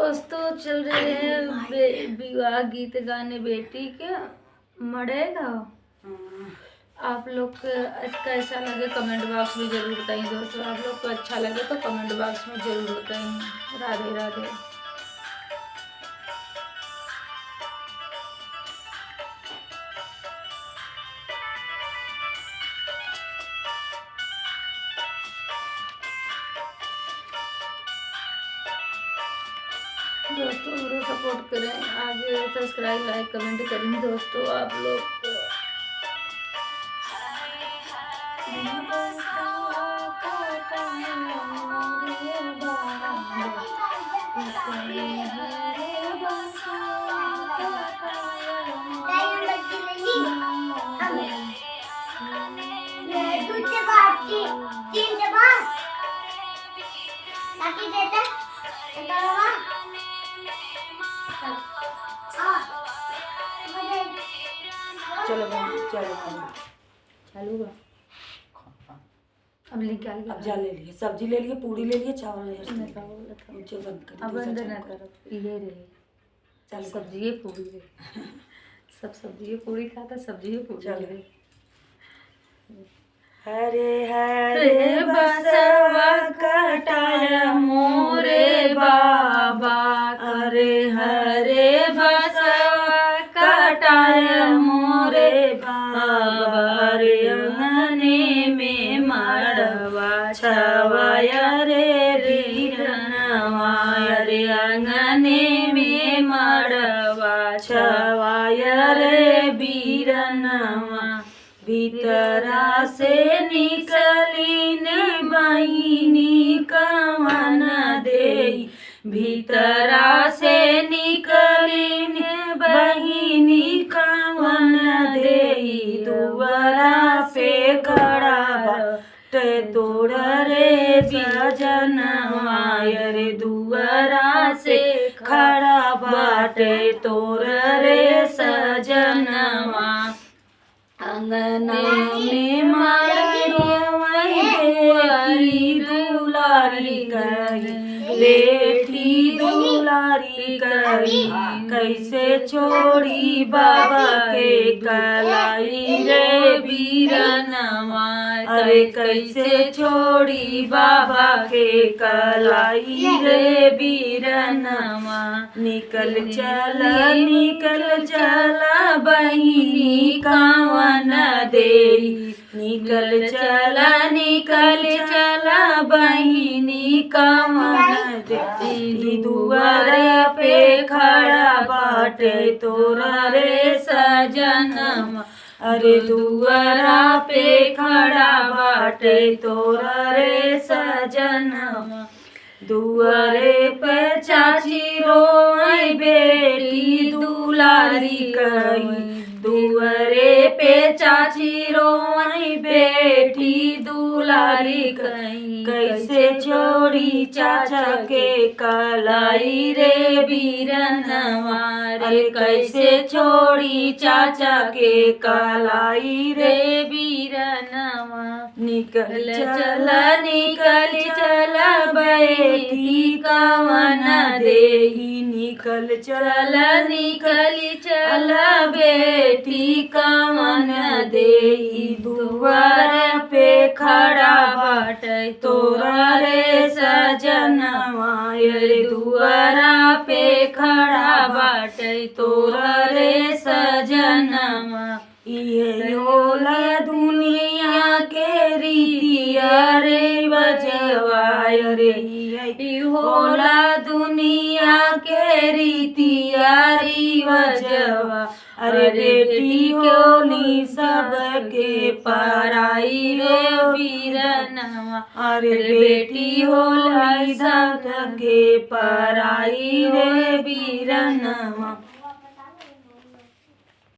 दोस्तों चल रहे हैं विवाह गीत गाने बेटी के मरेगा। आप लोग कैसा लगे कमेंट बॉक्स में जरूर बताइए दोस्तों। आप लोग को अच्छा लगे तो कमेंट बॉक्स में जरूर बताइए। राधे राधे। दोस्तों मेरा सपोर्ट करें, आगे सब्सक्राइब लाइक कमेंट करें दोस्तों आप लोग। चलो चलो चालू बा। अब निकाल के अब जा ले लिए, सब्जी ले लिए, पूरी ले लिए, चावल ले लिए। नीचे बंद कर अब अंदर ना करो, ये रहे चल सब्जी पूरी रहे। सब सब्जी पूरी खाता, सब्जी पूरी रहे। हरे हरे बसवा कटाया मोरे बाबा, हरे हरे बसवा कटाया मोरे बाबा, हरे अंगने में मड़वा छवाया रे बीरनवा, रे अंगने में मड़वा छवाया रे बीरनवा, भीतरा से निकली ने बहिनी कवन देई, भीतरा से निकली ने बहिनी कवन देई, दुआरा पे खड़ा बाटे तोड़ रे सजनवा, रे दुआरा से खड़ा बाटे तोड़ रे सजनवा, अंगना में बेटी दुलारी करी, बेटी दुलारी करी, कैसे छोड़ी बाबा के कलाई रे बीरनवा, अरे कैसे छोड़ी बाबा के कलाई रे बीरनवा, निकल चला बहिनी कावन देई, निकल चला बहिनी कावन देई, दुआरा पे खड़ा बाटे तोरा रे सजनवा, अरे दुआरा पे खड़ा बाटे तोरा रे सजनवा, दुआरे पे चाची रोई बेटी दुलारी कई, दुआरे पे चाची रोई बेटी दुलारी कई, कैसे छोड़ी चाचा के कलाई रे बीरनवा, अरे कैसे छोड़ी चाचा के कलाई रे बीरनवा, निकल चला बेटी कावन देई, निकल चला बेटी कावन देई, दुआर पे खड़ा बाटे तोरा रे सजनवा, रे दुआरा पे खड़ा बाटे तोरा रे सजनवा, ये होला दुनिया के रीतिया रे बजवा, रे होला दुनिया के रीतिया री बजवा, अरे बेटी होली सबके पराई रे बीरनवा, अरे बेटी होली सबके पराई रे बीरनवा।